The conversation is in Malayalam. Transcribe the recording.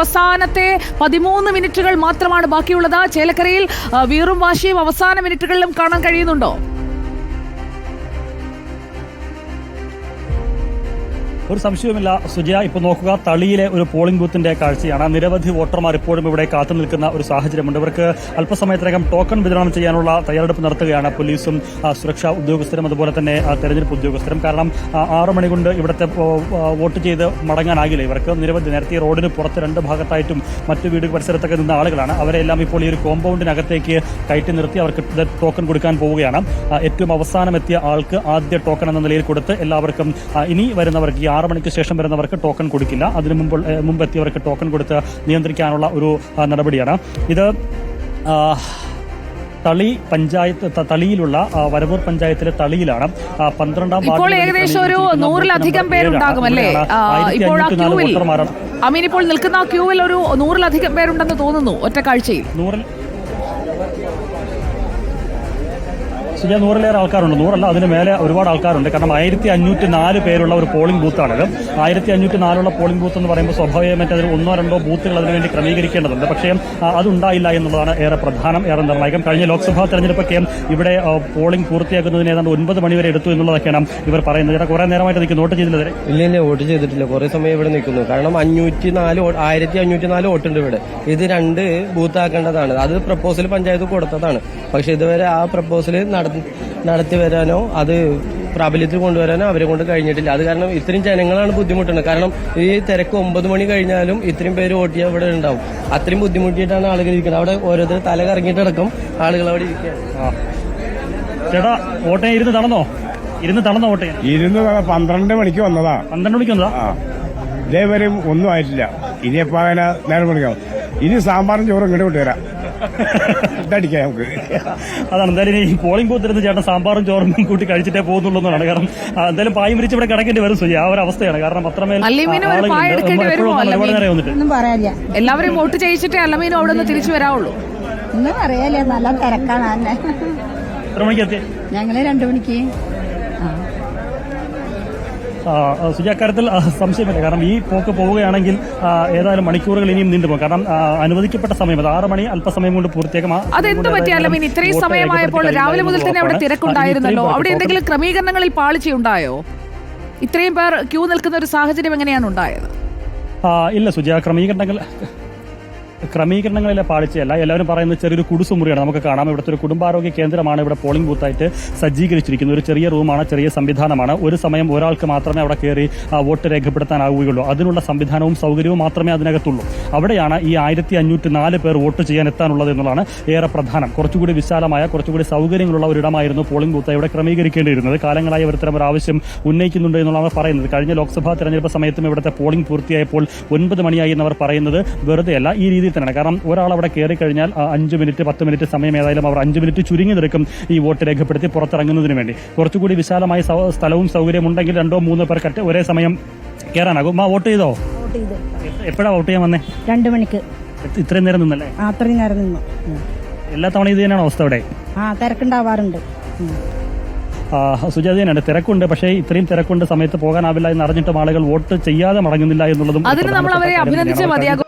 അവസാനത്തെ 13 മിനിറ്റുകൾ മാത്രമാണ് ബാക്കിയുള്ളത്. ചേലക്കരയിൽ വീറും വാശിയും അവസാന മിനിറ്റുകളിലും കാണാൻ കഴിയുന്നുണ്ടോ? ഒരു സംശയവുമില്ല സുജയ. ഇപ്പോൾ നോക്കുക, തളിയിലെ ഒരു പോളിംഗ് ബൂത്തിന്റെ കാഴ്ചയാണ്. നിരവധി വോട്ടർമാർ ഇപ്പോഴും ഇവിടെ കാത്തു നിൽക്കുന്ന ഒരു സാഹചര്യമുണ്ട്. ഇവർക്ക് അല്പസമയത്തിനകം ടോക്കൺ വിതരണം ചെയ്യാനുള്ള തയ്യാറെടുപ്പ് നടത്തുകയാണ് പോലീസും സുരക്ഷാ ഉദ്യോഗസ്ഥരും അതുപോലെ തന്നെ തെരഞ്ഞെടുപ്പ് ഉദ്യോഗസ്ഥരും. കാരണം 6 മണി കൊണ്ട് ഇവിടുത്തെ വോട്ട് ചെയ്ത് മടങ്ങാനാകില്ല ഇവർക്ക്. നിരവധി നേരത്തെ റോഡിന് പുറത്ത് രണ്ട് ഭാഗത്തായിട്ടും മറ്റു വീട് പരിസരത്തൊക്കെ നിന്ന ആളുകളാണ്. അവരെല്ലാം ഇപ്പോൾ ഈ ഒരു കോമ്പൗണ്ടിനകത്തേക്ക് കയറ്റി നിർത്തി അവർക്ക് ടോക്കൺ കൊടുക്കാൻ പോവുകയാണ്. ഏറ്റവും അവസാനം എത്തിയ ആൾക്ക് ആദ്യ ടോക്കൺ എന്ന നിലയിൽ കൊടുത്ത് എല്ലാവർക്കും ഇനി വരുന്നവർക്ക് 6 മണിക്ക് ശേഷം വരുന്നവർക്ക് ടോക്കൺ കൊടുക്കില്ല. അതിനു മുമ്പെത്തിയവർക്ക് ടോക്കൺ കൊടുത്ത് നിയന്ത്രിക്കാനുള്ള ഒരു നടപടിയാണ് ഇത്. തളി പഞ്ചായത്ത്, തളിയിലുള്ള വരവൂർ പഞ്ചായത്തിലെ തളിയിലാണ് 12ാം വാർഡ്. ഇപ്പോൾ ഏകദേശം ഒരു 100-ലധികം പേരുണ്ടാകുമല്ലേ? ഇപ്പോൾ നിൽക്കുന്ന ക്യൂവിൽ ഒരു 100-ലധികം പേരുണ്ടെന്ന് തോന്നുന്നു ഒറ്റ കാഴ്ചയിൽ. 100-ലേറെ ആൾക്കാരുണ്ട്. 100 അതിന് മേലെ ഒരുപാട് ആൾക്കാരുണ്ട്. കാരണം 1504 പേരുള്ള ഒരു പോളിംഗ് ബൂത്താണിത്. 1504 പോളിംഗ് ബൂത്ത് എന്ന് പറയുമ്പോൾ സ്വാഭാവികമായിട്ട് അതിൽ 1-2 ബൂത്തുകൾ അതിനുവേണ്ടി ക്രമീകരിക്കേണ്ടതുണ്ട്. പക്ഷേ അതുണ്ടായില്ല എന്നുള്ളതാണ് ഏറെ പ്രധാനം, ഏറെ നിർണായകം. കഴിഞ്ഞ ലോക്സഭാ തെരഞ്ഞെടുപ്പൊക്കെ ഇവിടെ പോളിംഗ് പൂർത്തിയാക്കുന്നതിന് ഏതാണ്ട് 9 മണി വരെ എടുത്തു എന്നുള്ളതൊക്കെയാണ് ഇവർ പറയുന്നത്. ചേട്ടാ, കുറെ നേരമായിട്ട് നിൽക്കുന്നു, വോട്ട് ചെയ്തില്ല? ഇല്ല, വോട്ട് ചെയ്തിട്ടില്ല. കുറെ സമയം ഇവിടെ നിൽക്കുന്നു. കാരണം 1504 വോട്ടുണ്ട് ഇവിടെ. ഇത് 2 ബൂത്ത് ആക്കേണ്ടതാണ്. അത് പ്രപ്പോസൽ പഞ്ചായത്ത് കൊടുത്തതാണ്. പക്ഷെ ഇതുവരെ ആ പ്രപ്പോസൽ നടത്തി വരാനോ അത് പ്രാബല്യത്തിൽ കൊണ്ടുവരാനോ അവരെ കൊണ്ട് കഴിഞ്ഞിട്ടില്ല. അത് കാരണം ഇത്രയും ജനങ്ങളാണ് ബുദ്ധിമുട്ടുന്നത്. കാരണം ഈ തിരക്ക് 9 മണി കഴിഞ്ഞാലും ഇത്രയും പേര് വോട്ട് ചെയ്യാൻ ഇവിടെ ഉണ്ടാവും. അത്രയും ബുദ്ധിമുട്ടിയിട്ടാണ് ആളുകൾ ഇരിക്കുന്നത്. അവിടെ ഓരോരുത്തർ തല കറങ്ങിയിട്ടടക്കം ആളുകൾ അവിടെ ഇരിക്കുകയാണ്. ചേട്ടാ, വോട്ട് ഇരുന്ന് തടന്നോ വോട്ട്? 12 മണിക്ക് വന്നതാ. 12 മണിക്ക് വന്നതാ? ഇതേവരെ ഒന്നും ആയിട്ടില്ല. ഇനിയപ്പോ അങ്ങനെ നേരം വിളിക്കാം. ഇനി സാമ്പാറും ചോറും ഇങ്ങോട്ട് വിട്ടുതരാം. ഇതടിക്കാം നമുക്ക്. അതാണ് എന്തായാലും ഈ പോളിംഗ് ബൂത്തിരുന്ന് ചേട്ടൻ സാമ്പാറും ചോറും കൂട്ടി കഴിച്ചിട്ടേ പോകുന്നുള്ളതാണ്. കാരണം എന്തായാലും പായം വിരിച്ച് ഇവിടെ കിടക്കേണ്ടി വരും സുജി. ആ ഒരു അവസ്ഥയാണ്. കാരണം അത്രമേൽ ഒരുപാട് നേരം വന്നിട്ട് എല്ലാവരും വോട്ട് ചെയ്യിച്ചിട്ടേ അല്ലമീനും അവിടെ നിന്ന് തിരിച്ചു വരാവുള്ളൂ. ഒന്നും അറിയാലേ, നല്ല തിരക്കാണ് തന്നെ. എത്ര മണിക്ക് എത്തി? ഞങ്ങള് 2 മണിക്ക്. സുജി, അക്കാര്യത്തിൽ സംശയമില്ല. കാരണം ഈ പോക്ക് പോവുകയാണെങ്കിൽ ഏതായാലും മണിക്കൂറുകൾ ഇനിയും നീണ്ടുപോകും. കാരണം അനുവദിക്കപ്പെട്ട സമയം 6 മണി അല്പസമയം കൊണ്ട് പൂർത്തിയാക്കും. അതെന്ത് പറ്റിയാലും ഇത്രയും സമയമായപ്പോൾ രാവിലെ മുതൽ തന്നെ അവിടെ തിരക്കുണ്ടായിരുന്നല്ലോ. അവിടെ എന്തെങ്കിലും ക്രമീകരണങ്ങളിൽ പാളിച്ചയുണ്ടായോ? ഇത്രയും പേർ ക്യൂ നിൽക്കുന്ന ഒരു സാഹചര്യം എങ്ങനെയാണ് ഉണ്ടായത്? ഇല്ല സുജി, ക്രമീകരണങ്ങളിലെ പാളിച്ചയല്ല. എല്ലാവരും പറയുന്നത് ചെറിയൊരു കുടുസുമുറിയാണ്. നമുക്ക് കാണാം, ഇവിടുത്തെ ഒരു കുടുംബാരോഗ്യ കേന്ദ്രമാണ് ഇവിടെ പോളിംഗ് ബൂത്തായിട്ട് സജ്ജീകരിച്ചിരിക്കുന്നത്. ഒരു ചെറിയ റൂമാണ്, ചെറിയ സംവിധാനമാണ്. ഒരു സമയം ഒരാൾക്ക് മാത്രമേ അവിടെ കയറി വോട്ട് രേഖപ്പെടുത്താനാവുകയുള്ളൂ. അതിനുള്ള സംവിധാനവും സൗകര്യവും മാത്രമേ അതിനകത്തുള്ളൂ. അവിടെയാണ് ഈ 1504 പേർ വോട്ട് ചെയ്യാൻ എത്താനുള്ളത് എന്നുള്ളതാണ് ഏറെ പ്രധാനം. കുറച്ചുകൂടി വിശാലമായ, കുറച്ചുകൂടി സൗകര്യങ്ങളുള്ള ഒരിടമായിരുന്നു പോളിംഗ് ബൂത്ത് ഇവിടെ ക്രമീകരിക്കേണ്ടിയിരുന്നത്. കാലങ്ങളായി അവർ ഇത്തരം ഒരു ആവശ്യം ഉന്നയിക്കുന്നുണ്ട് എന്നുള്ളതാണ് പറയുന്നത്. കഴിഞ്ഞ ലോക്സഭാ തെരഞ്ഞെടുപ്പ് സമയത്തും ഇവിടുത്തെ പോളിംഗ് പൂർത്തിയായപ്പോൾ 9 മണിയായി എന്നവർ പറയുന്നത് വെറുതെയല്ല, ഈ രീതിയിൽ തന്നെയാണ്. കാരണം ഒരാൾ അവിടെ കയറി കഴിഞ്ഞാൽ 5 മിനിറ്റ് 10 മിനിറ്റ് സമയം ഏതായാലും അവർ 5 മിനിറ്റ് ചുരുങ്ങി നിൽക്കും ഈ വോട്ട് രേഖപ്പെടുത്തി പുറത്തിറങ്ങുന്നതിന് വേണ്ടി. കുറച്ചുകൂടി വിശാലമായ സ്ഥലവും സൗകര്യം ഉണ്ടെങ്കിൽ 2-3 പേർ ഒരേ സമയം കയറാനാകും. വോട്ട് ചെയ്തോ? എപ്പോഴാ വോട്ട് ചെയ്യാൻ വന്നേ? 2 മണിക്ക്. ഇത്രയും നേരം നിന്നല്ലേ? അത്രയും നേരം നിന്നു. എല്ലാ തവണ ഇത് തന്നെയാണ് അവസ്ഥ ഇവിടെ? തിരക്കുണ്ടാവാറുണ്ട് സുജാത. തന്നെയാണ്, തിരക്കുണ്ട്. പക്ഷേ ഇത്രയും തിരക്കുണ്ട് സമയത്ത് പോകാനാവില്ല എന്ന് അറിഞ്ഞിട്ടും ആളുകൾ വോട്ട് ചെയ്യാതെ മടങ്ങുന്നില്ല എന്നുള്ളതും അതിന് നമ്മൾ അവരെ അഭിനന്ദിച്ചേ മതിയാകും.